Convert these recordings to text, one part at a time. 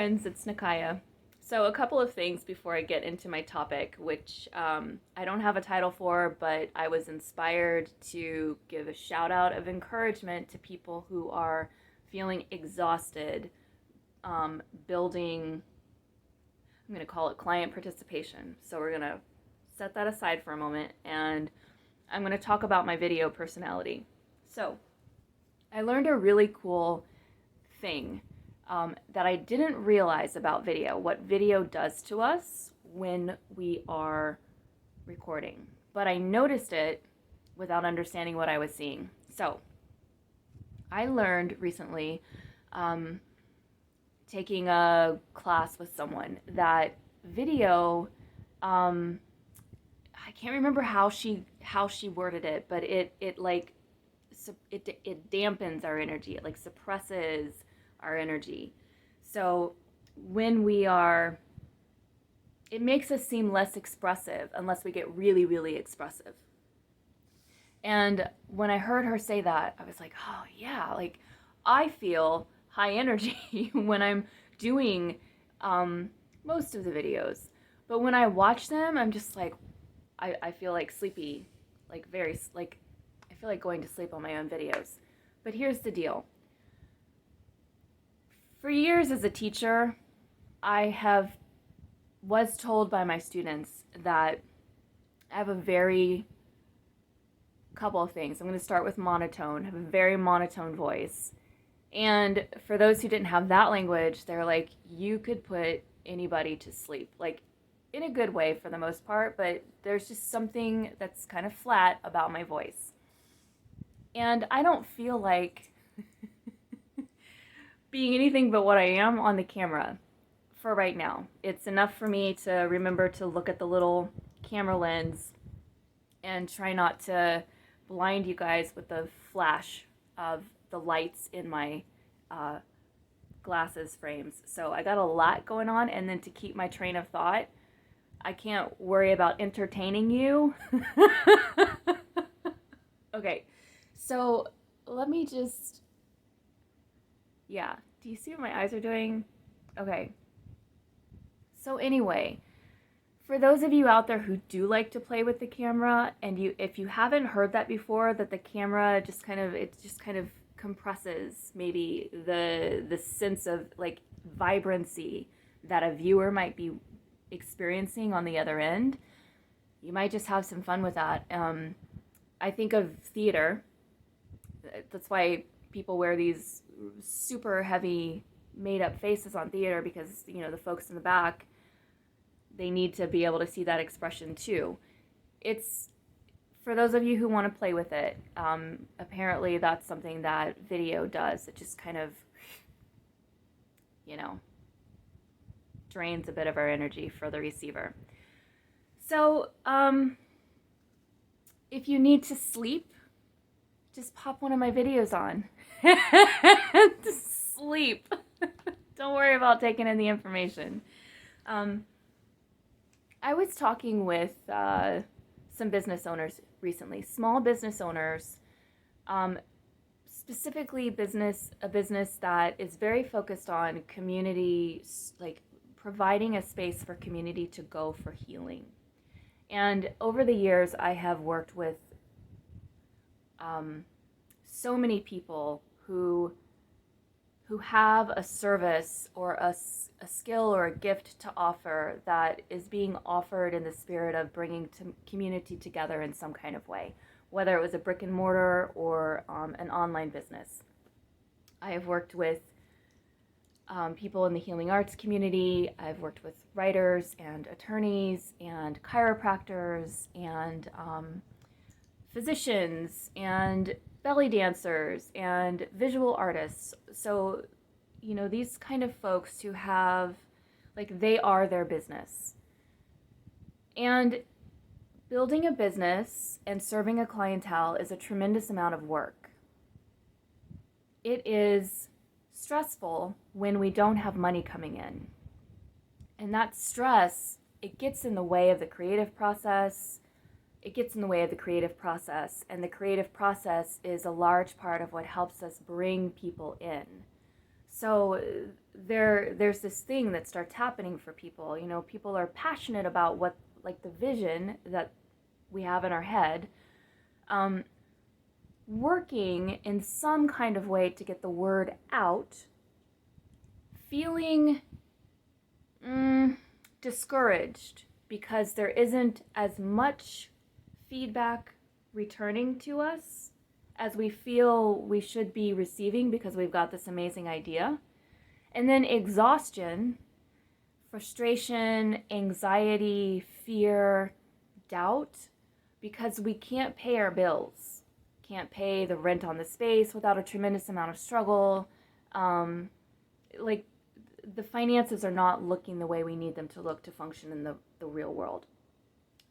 friends, it's Nikaya. So a couple of things before I get into my topic, which I don't have a title for, but I was inspired to give a shout out of encouragement to people who are feeling exhausted, building, I'm going to call it client participation. So we're going to set that aside for a moment, and I'm going to talk about my video personality. So I learned a really cool thing that I didn't realize about video, what video does to us when we are recording. But I noticed it without understanding what I was seeing. So I learned recently, taking a class with someone, that video, I can't remember how she worded it, but it like it dampens our energy. It like suppresses our energy. So when we are, it makes us seem less expressive unless we get really, really expressive. And when I heard her say that, I was like, oh yeah, like I feel high energy when I'm doing most of the videos. But when I watch them, I'm just like, I feel like sleepy, like I feel like going to sleep on my own videos. But here's the deal. For years as a teacher, I was told by my students that I have a very couple of things. I'm going to start with monotone. I have a very monotone voice. And for those who didn't have that language, they're like, you could put anybody to sleep. Like, in a good way for the most part, but there's just something that's kind of flat about my voice. And I don't feel like being anything but what I am on the camera for right now. It's enough for me to remember to look at the little camera lens and try not to blind you guys with the flash of the lights in my glasses frames. So I got a lot going on, and then to keep my train of thought, I can't worry about entertaining you. Okay, so let me just, yeah, do you see what my eyes are doing? Okay. So anyway, for those of you out there who do like to play with the camera, and if you haven't heard that before, that the camera just kind of compresses maybe the sense of like vibrancy that a viewer might be experiencing on the other end, you might just have some fun with that. I think of theater. That's why people wear these super heavy made up faces on theater, because the folks in the back, they need to be able to see that expression too. It's for those of you who want to play with it. Apparently that's something that video does. It just kind of drains a bit of our energy for the receiver. So if you need to sleep, just pop one of my videos on. Just sleep. Don't worry about taking in the information. I was talking with some business owners recently, small business owners, specifically a business that is very focused on community, like providing a space for community to go for healing. And over the years, I have worked with so many people who have a service or a skill or a gift to offer that is being offered in the spirit of bringing community together in some kind of way, whether it was a brick and mortar or an online business. I have worked with people in the healing arts community. I've worked with writers and attorneys and chiropractors and physicians and belly dancers and visual artists. So, these kind of folks who have, like, they are their business. And building a business and serving a clientele is a tremendous amount of work. It is stressful when we don't have money coming in. And that stress, it gets in the way of the creative process. And the creative process is a large part of what helps us bring people in. So there's this thing that starts happening for people. You know, people are passionate about what, like, the vision that we have in our head, um, working in some kind of way to get the word out, feeling discouraged because there isn't as much feedback returning to us as we feel we should be receiving because we've got this amazing idea. And then exhaustion, frustration, anxiety, fear, doubt, because we can't pay our bills, can't pay the rent on the space without a tremendous amount of struggle. Like, the finances are not looking the way we need them to look to function in the real world.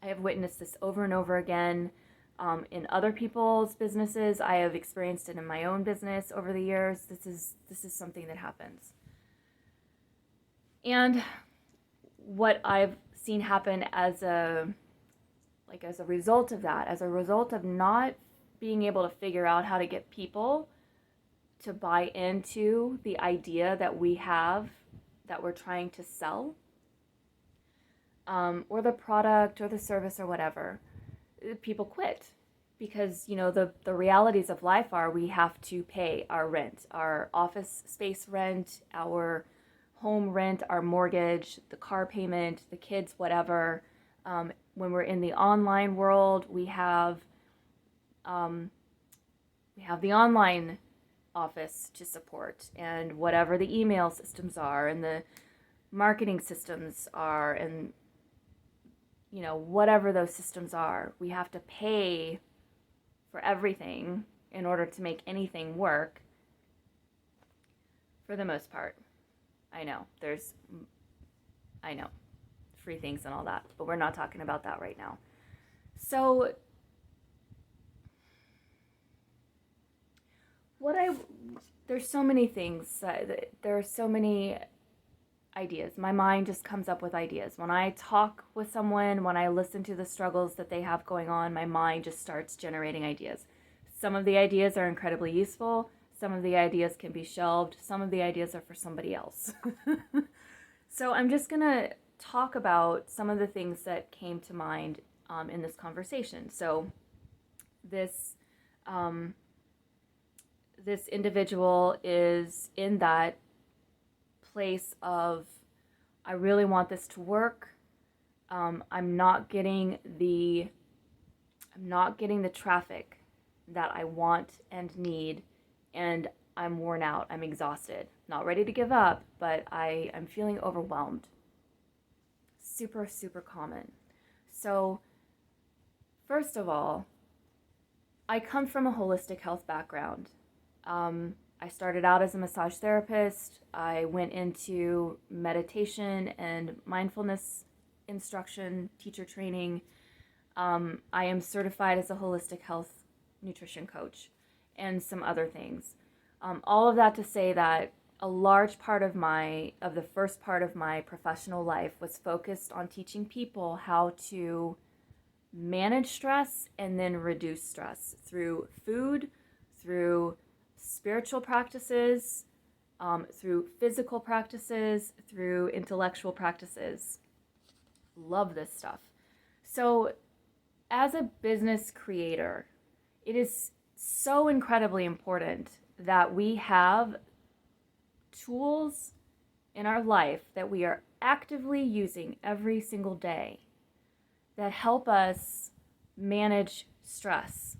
I have witnessed this over and over again in other people's businesses. I have experienced it in my own business over the years. This is something that happens. And what I've seen happen as a result of that, as a result of not being able to figure out how to get people to buy into the idea that we have, that we're trying to sell, or the product or the service or whatever, people quit. Because, you know, the realities of life are we have to pay our rent, our office space rent, our home rent, our mortgage, the car payment, the kids, whatever. When we're in the online world, we have the online office to support, and whatever the email systems are and the marketing systems are, and, you know, whatever those systems are, we have to pay for everything in order to make anything work, for the most part. I know free things and all that, but we're not talking about that right now. So there's so many things, there are so many ideas. My mind just comes up with ideas. When I talk with someone, when I listen to the struggles that they have going on, my mind just starts generating ideas. Some of the ideas are incredibly useful. Some of the ideas can be shelved. Some of the ideas are for somebody else. So I'm just going to talk about some of the things that came to mind in this conversation. So this individual is in that place of, I really want this to work. I'm not getting the traffic that I want and need, and I'm worn out. I'm exhausted. Not ready to give up, but I'm feeling overwhelmed. Super, super common. So, first of all, I come from a holistic health background. I started out as a massage therapist. I went into meditation and mindfulness instruction, teacher training. I am certified as a holistic health nutrition coach, and some other things. All of that to say that a large part of the first part of my professional life was focused on teaching people how to manage stress and then reduce stress through food, through spiritual practices, through physical practices, through intellectual practices. Love this stuff. So, as a business creator, it is so incredibly important that we have tools in our life that we are actively using every single day that help us manage stress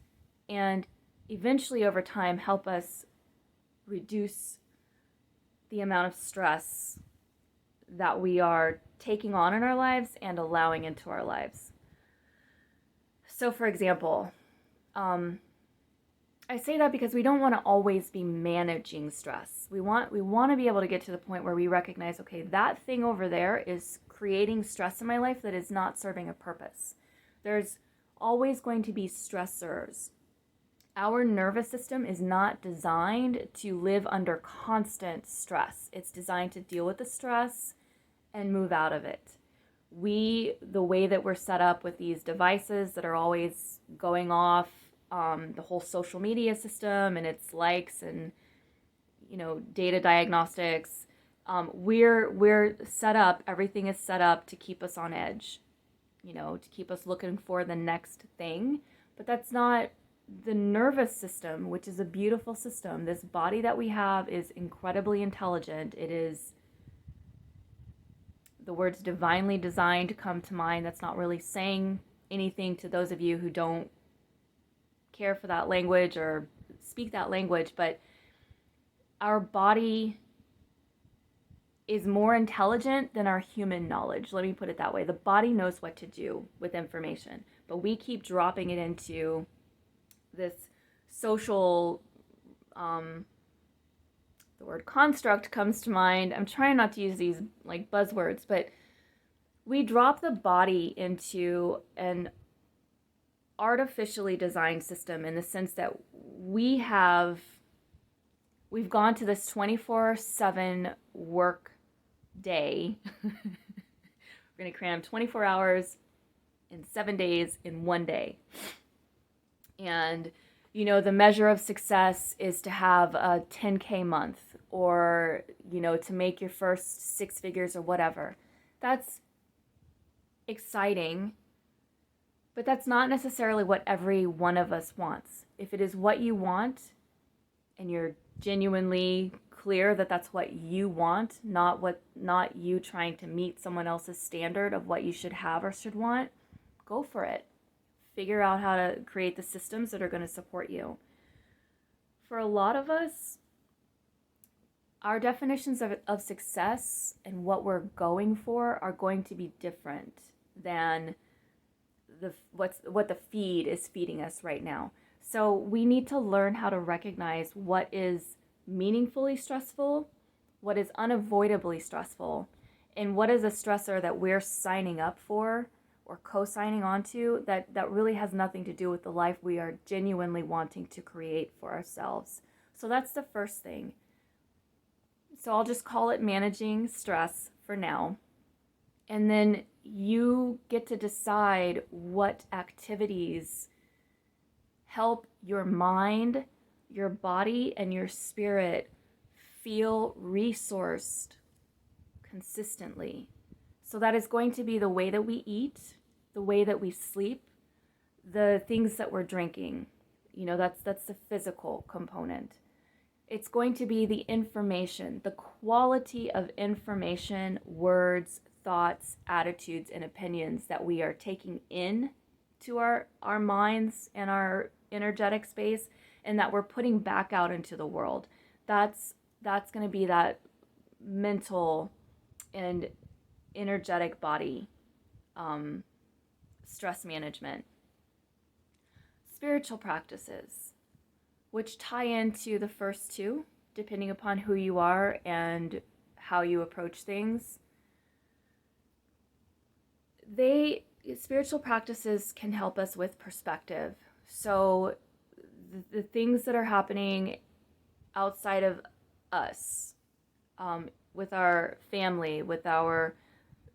and eventually over time help us reduce the amount of stress that we are taking on in our lives and allowing into our lives. So for example, I say that because we don't want to always be managing stress. We want to be able to get to the point where we recognize, okay, that thing over there is creating stress in my life that is not serving a purpose. There's always going to be stressors. Our nervous system is not designed to live under constant stress. It's designed to deal with the stress and move out of it. The way that we're set up with these devices that are always going off, the whole social media system and its likes and, data diagnostics. We're set up, everything is set up to keep us on edge, to keep us looking for the next thing. But that's not the nervous system, which is a beautiful system. This body that we have is incredibly intelligent. It is, the words divinely designed come to mind. That's not really saying anything to those of you who don't care for that language or speak that language, but our body is more intelligent than our human knowledge. Let me put it that way. The body knows what to do with information, but we keep dropping it into this social, the word construct comes to mind. I'm trying not to use these like buzzwords, but we drop the body into an artificially designed system in the sense that we've gone to this 24/7 work day. We're going to cram 24 hours in 7 days in one day. And, the measure of success is to have a 10K month or, to make your first 6 figures or whatever. That's exciting, but that's not necessarily what every one of us wants. If it is what you want and you're genuinely clear that that's what you want, not you trying to meet someone else's standard of what you should have or should want, go for it. Figure out how to create the systems that are going to support you. For a lot of us, our definitions of success and what we're going for are going to be different than what the feed is feeding us right now. So we need to learn how to recognize what is meaningfully stressful, what is unavoidably stressful, and what is a stressor that we're signing up for or co-signing onto that really has nothing to do with the life we are genuinely wanting to create for ourselves. So that's the first thing. So I'll just call it managing stress for now. And then you get to decide what activities help your mind, your body, and your spirit feel resourced consistently. So that is going to be the way that we eat, the way that we sleep, the things that we're drinking. That's the physical component. It's going to be the information, the quality of information, words, thoughts, attitudes, and opinions that we are taking in to our minds and our energetic space, and that we're putting back out into the world. That's going to be that mental and energetic body stress management. Spiritual practices, which tie into the first two, depending upon who you are and how you approach things. Spiritual practices can help us with perspective. So the things that are happening outside of us, with our family, with our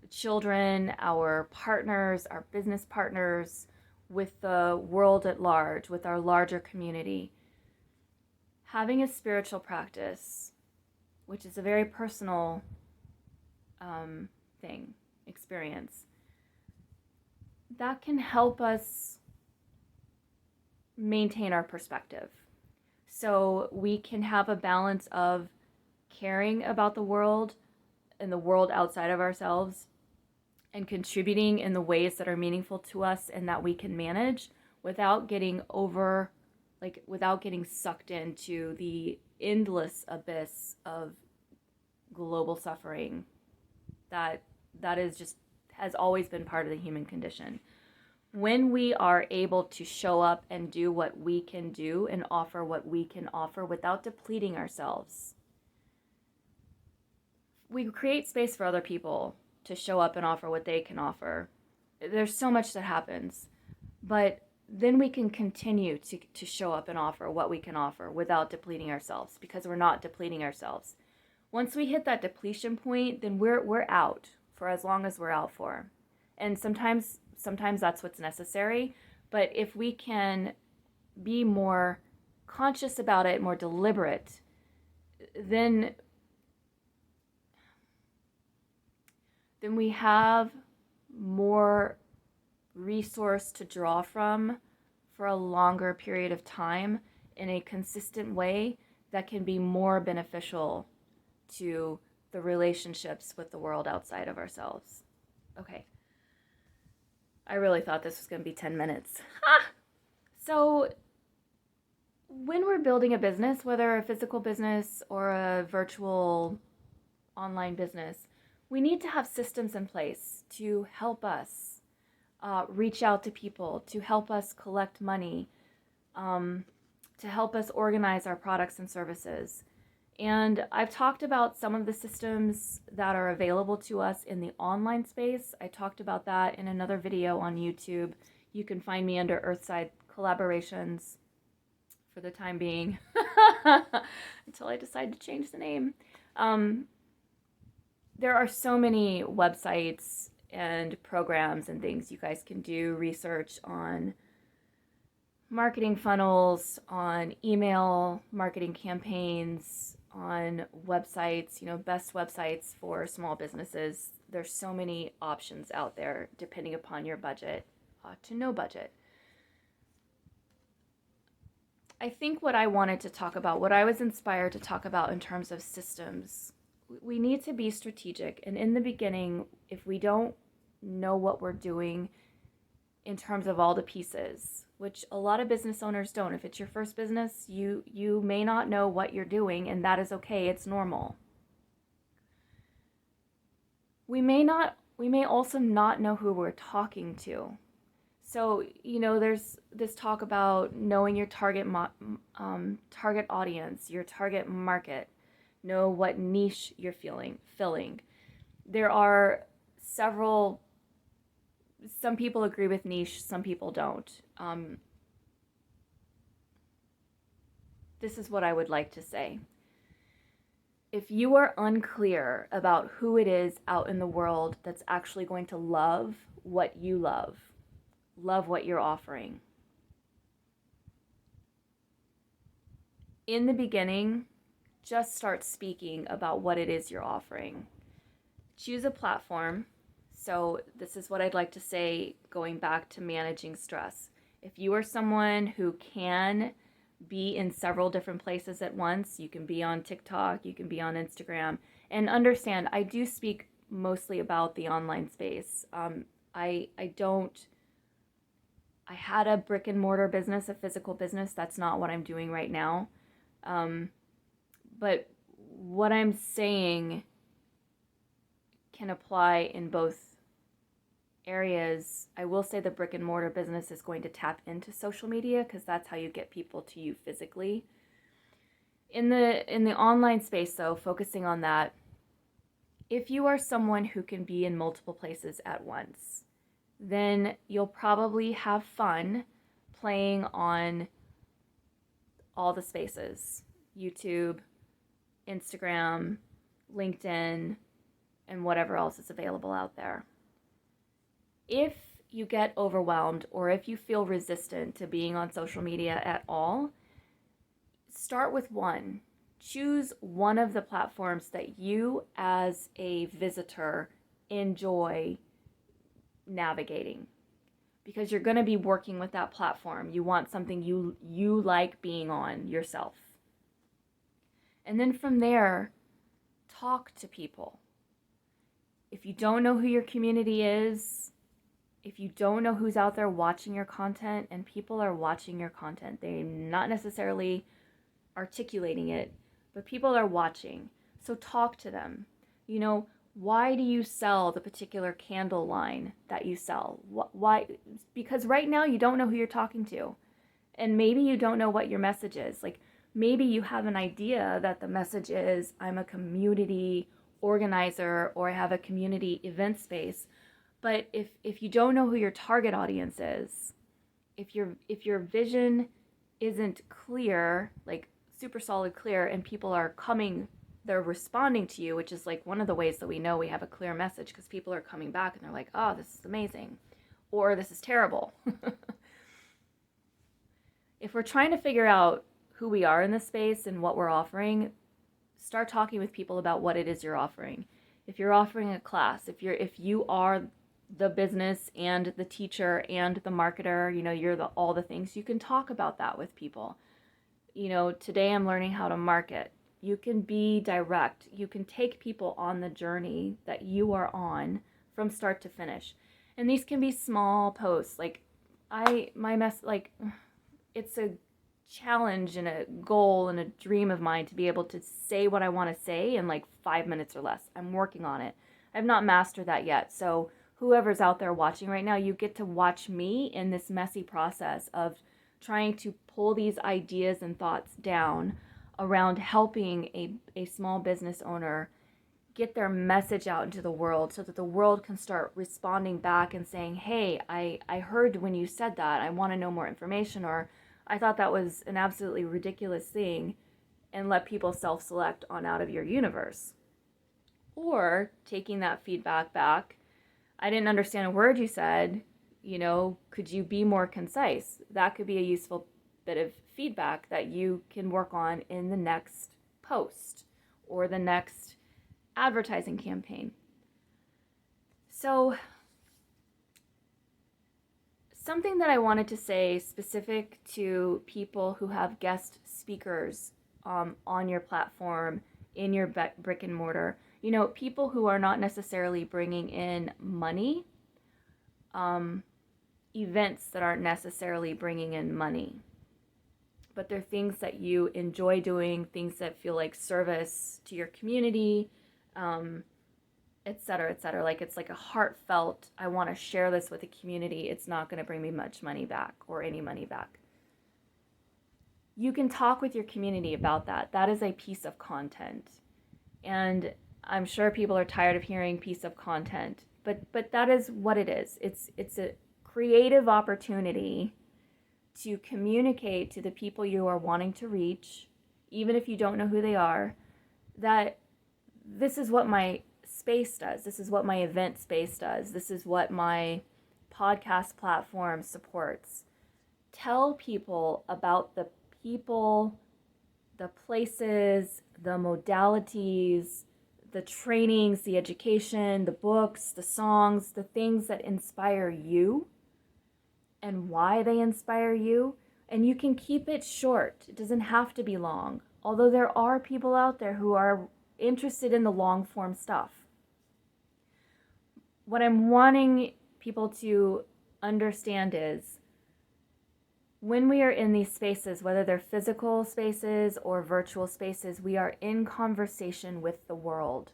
children, our partners, our business partners, with the world at large, with our larger community. Having a spiritual practice, which is a very personal experience, that can help us maintain our perspective. So we can have a balance of caring about the world and the world outside of ourselves and contributing in the ways that are meaningful to us and that we can manage without getting without getting sucked into the endless abyss of global suffering that has always been part of the human condition. When we are able to show up and do what we can do and offer what we can offer without depleting ourselves, we create space for other people to show up and offer what they can offer. There's so much that happens, but then we can continue to show up and offer what we can offer without depleting ourselves, because we're not depleting ourselves. Once we hit that depletion point, then we're out for as long as we're out for. And sometimes that's what's necessary, but if we can be more conscious about it, more deliberate, then we have more resource to draw from for a longer period of time in a consistent way that can be more beneficial to the relationships with the world outside of ourselves. Okay. I really thought this was going to be 10 minutes. So, when we're building a business, whether a physical business or a virtual online business, we need to have systems in place to help us reach out to people, to help us collect money, to help us organize our products and services. And I've talked about some of the systems that are available to us in the online space. I talked about that in another video on YouTube. You can find me under Earthside Collaborations for the time being, until I decide to change the name. There are so many websites and programs and things you guys can do research on marketing funnels, on email marketing campaigns, on websites, best websites for small businesses. There's so many options out there depending upon your budget to no budget. I think what I wanted to talk about, what I was inspired to talk about in terms of systems, we need to be strategic. And in the beginning, if we don't know what we're doing in terms of all the pieces, which a lot of business owners don't. If it's your first business, you may not know what you're doing, and that is okay. It's normal. We may also not know who we're talking to. So, there's this talk about knowing your target audience, your target market, know what niche you're filling. There are some people agree with niche, some people don't. This is what I would like to say. If you are unclear about who it is out in the world that's actually going to love what you love what you're offering, in the beginning, just start speaking about what it is you're offering. Choose a platform. So this is what I'd like to say, going back to managing stress. If you are someone who can be in several different places at once, you can be on TikTok, you can be on Instagram, and understand, I do speak mostly about the online space. I had a brick and mortar business, a physical business. That's not what I'm doing right now. But what I'm saying can apply in both areas. I will say the brick and mortar business is going to tap into social media because that's how you get people to you physically. In the online space, though, focusing on that, if you are someone who can be in multiple places at once, then you'll probably have fun playing on all the spaces: YouTube, Instagram, LinkedIn, and whatever else is available out there. If you get overwhelmed or if you feel resistant to being on social media at all, start with one. Choose one of the platforms that you as a visitor enjoy navigating, because you're going to be working with that platform. You want something you like being on yourself. And then from there, talk to people. If you don't know who your community is, if you don't know who's out there watching your content, and people are watching your content, they're not necessarily articulating it, but people are watching. So talk to them. Why do you sell the particular candle line that you sell? Why? Because right now you don't know who you're talking to. And maybe you don't know what your message is. Like, maybe you have an idea that the message is, I'm a community organizer, or I have a community event space. But if you don't know who your target audience is, if your vision isn't clear, like super solid clear, and people are they're responding to you, which is like one of the ways that we know we have a clear message, because people are coming back and they're like, oh, this is amazing, or this is terrible. If we're trying to figure out who we are in this space and what we're offering, start talking with people about what it is you're offering. If you're offering a class, if you are the business and the teacher and the marketer, you're all the things, you can talk about that with people. Today I'm learning how to market. You can be direct. You can take people on the journey that you are on from start to finish. And these can be small posts. Like it's a challenge and a goal and a dream of mine to be able to say what I want to say in like 5 minutes or less. I'm working on it. I've not mastered that yet. So whoever's out there watching right now, you get to watch me in this messy process of trying to pull these ideas and thoughts down around helping a small business owner get their message out into the world so that the world can start responding back and saying, hey, I heard when you said that, I want to know more information, or I thought that was an absolutely ridiculous thing, and let people self-select on out of your universe. Or taking that feedback back, I didn't understand a word you said, could you be more concise? That could be a useful bit of feedback that you can work on in the next post or the next advertising campaign. So something that I wanted to say specific to people who have guest speakers on your platform, in your brick and mortar, people who are not necessarily bringing in money, events that aren't necessarily bringing in money, but they're things that you enjoy doing, things that feel like service to your community, et cetera, et cetera. Like it's like a heartfelt, I want to share this with the community. It's not going to bring me much money back or any money back. You can talk with your community about that. That is a piece of content. And I'm sure people are tired of hearing piece of content, but that is what it is. It's a creative opportunity to communicate to the people you are wanting to reach, even if you don't know who they are, that this is what my space does. This is what my event space does. This is what my podcast platform supports. Tell people about the people, the places, the modalities, the trainings, the education, the books, the songs, the things that inspire you and why they inspire you. And you can keep it short. It doesn't have to be long. Although there are people out there who are interested in the long form stuff. What I'm wanting people to understand is when we are in these spaces, whether they're physical spaces or virtual spaces, we are in conversation with the world.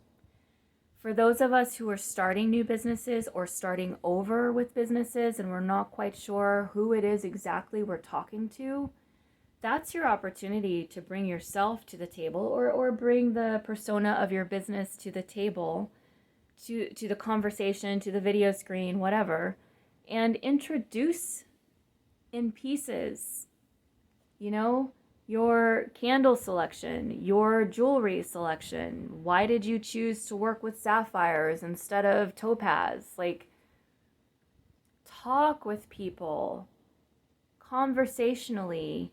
For those of us who are starting new businesses or starting over with businesses and we're not quite sure who it is exactly we're talking to, that's your opportunity to bring yourself to the table or bring the persona of your business to the table, to the conversation, to the video screen, whatever, and introduce in pieces, your candle selection, your jewelry selection. Why did you choose to work with sapphires instead of topaz? Like, talk with people conversationally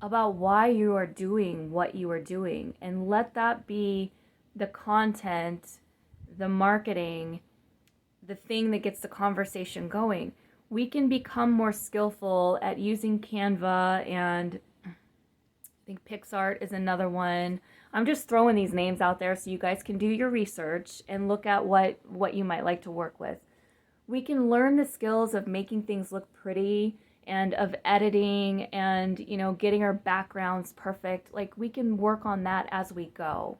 about why you are doing what you are doing, and let that be the content, the marketing, the thing that gets the conversation going. We can become more skillful at using Canva, and I think PixArt is another one. I'm just throwing these names out there so you guys can do your research and look at what you might like to work with. We can learn the skills of making things look pretty and of editing and, getting our backgrounds perfect. Like, we can work on that as we go.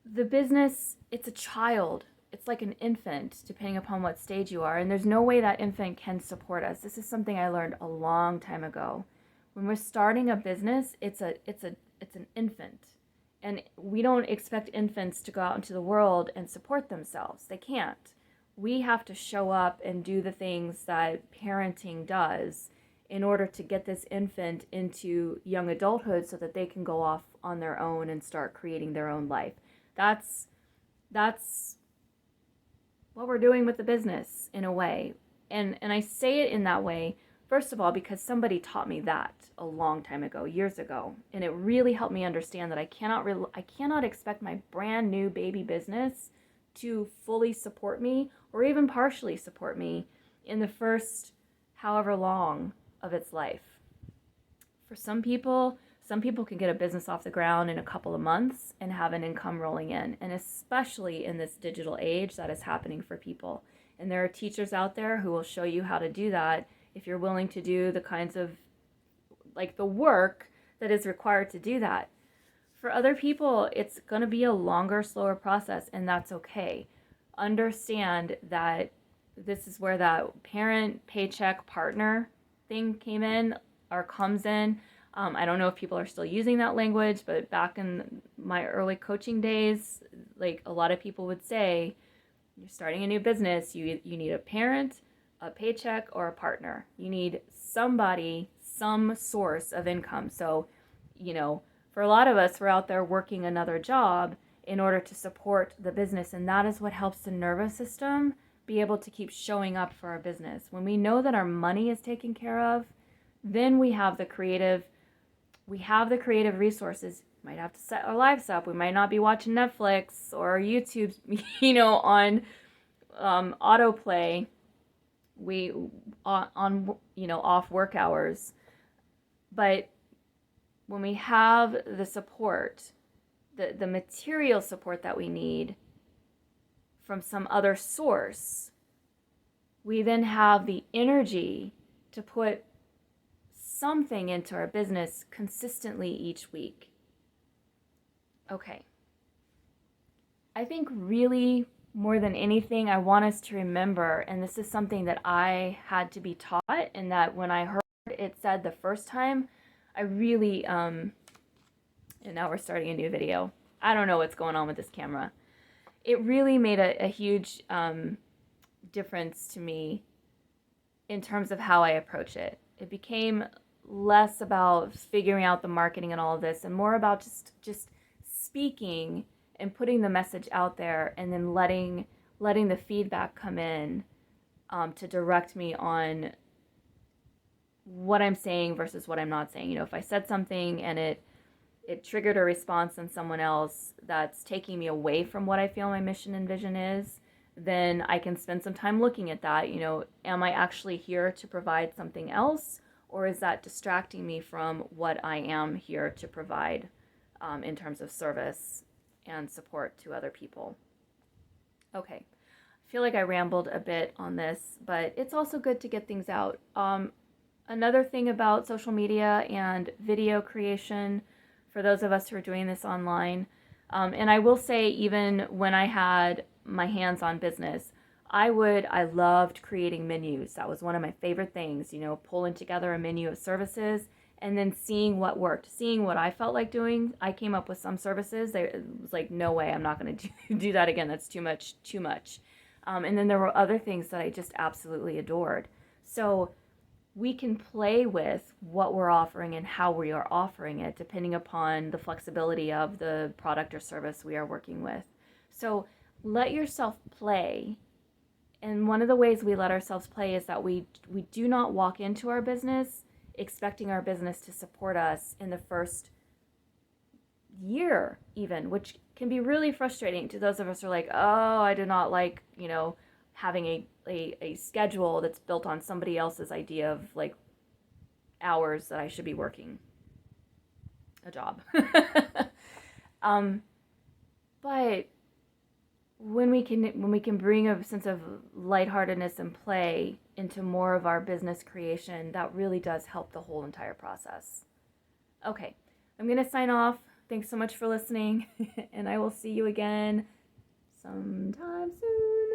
The business, it's a child. It's like an infant, depending upon what stage you are. And there's no way that infant can support us. This is something I learned a long time ago. When we're starting a business, it's an infant. And we don't expect infants to go out into the world and support themselves. They can't. We have to show up and do the things that parenting does in order to get this infant into young adulthood so that they can go off on their own and start creating their own life. That's what we're doing with the business in a way. And I say it in that way, First of all, because somebody taught me that a long time ago, years ago, and it really helped me understand that I cannot expect my brand new baby business to fully support me or even partially support me in the first however long of its life. For some people can get a business off the ground in a couple of months and have an income rolling in, and especially in this digital age, that is happening for people. And there are teachers out there who will show you how to do that if you're willing to do the kinds of, like, the work that is required to do that. For other people, it's going to be a longer, slower process, and that's okay. Understand that this is where that parent, paycheck, partner thing came in or comes in. I don't know if people are still using that language, but back in my early coaching days, like, a lot of people would say, you're starting a new business, you need a parent, a paycheck, or a partner. You need somebody, some source of income. So, for a lot of us, we're out there working another job in order to support the business, and that is what helps the nervous system be able to keep showing up for our business. When we know that our money is taken care of, then we have the creative resources. We might have to set our lives up. We might not be watching Netflix or YouTube, on autoplay. We on off work hours. But when we have the support, the material support that we need from some other source, we then have the energy to put something into our business consistently each week. Okay. I think really more than anything, I want us to remember, and this is something that I had to be taught, and that when I heard it said the first time, I really, and now we're starting a new video. I don't know what's going on with this camera. It really made a huge difference to me in terms of how I approach it. It became less about figuring out the marketing and all of this, and more about just speaking and putting the message out there, and then letting the feedback come in to direct me on what I'm saying versus what I'm not saying. If I said something and it triggered a response in someone else that's taking me away from what I feel my mission and vision is, then I can spend some time looking at that. Am I actually here to provide something else, or is that distracting me from what I am here to provide in terms of service and support to other people? Okay, I feel like I rambled a bit on this, but it's also good to get things out. Another thing about social media and video creation, for those of us who are doing this online, and I will say, even when I had my hands-on business, I loved creating menus. That was one of my favorite things, pulling together a menu of services and then seeing what worked, seeing what I felt like doing. I came up with some services. It was like, no way, I'm not going to do that again. That's too much. And then there were other things that I just absolutely adored. So we can play with what we're offering and how we are offering it, depending upon the flexibility of the product or service we are working with. So let yourself play. And one of the ways we let ourselves play is that we do not walk into our business expecting our business to support us in the first year even, which can be really frustrating to those of us who are like, oh, I do not like, having a schedule that's built on somebody else's idea of like hours that I should be working a job. But when we can bring a sense of lightheartedness and play into more of our business creation, that really does help the whole entire process. Okay, I'm going to sign off. Thanks so much for listening, and I will see you again sometime soon.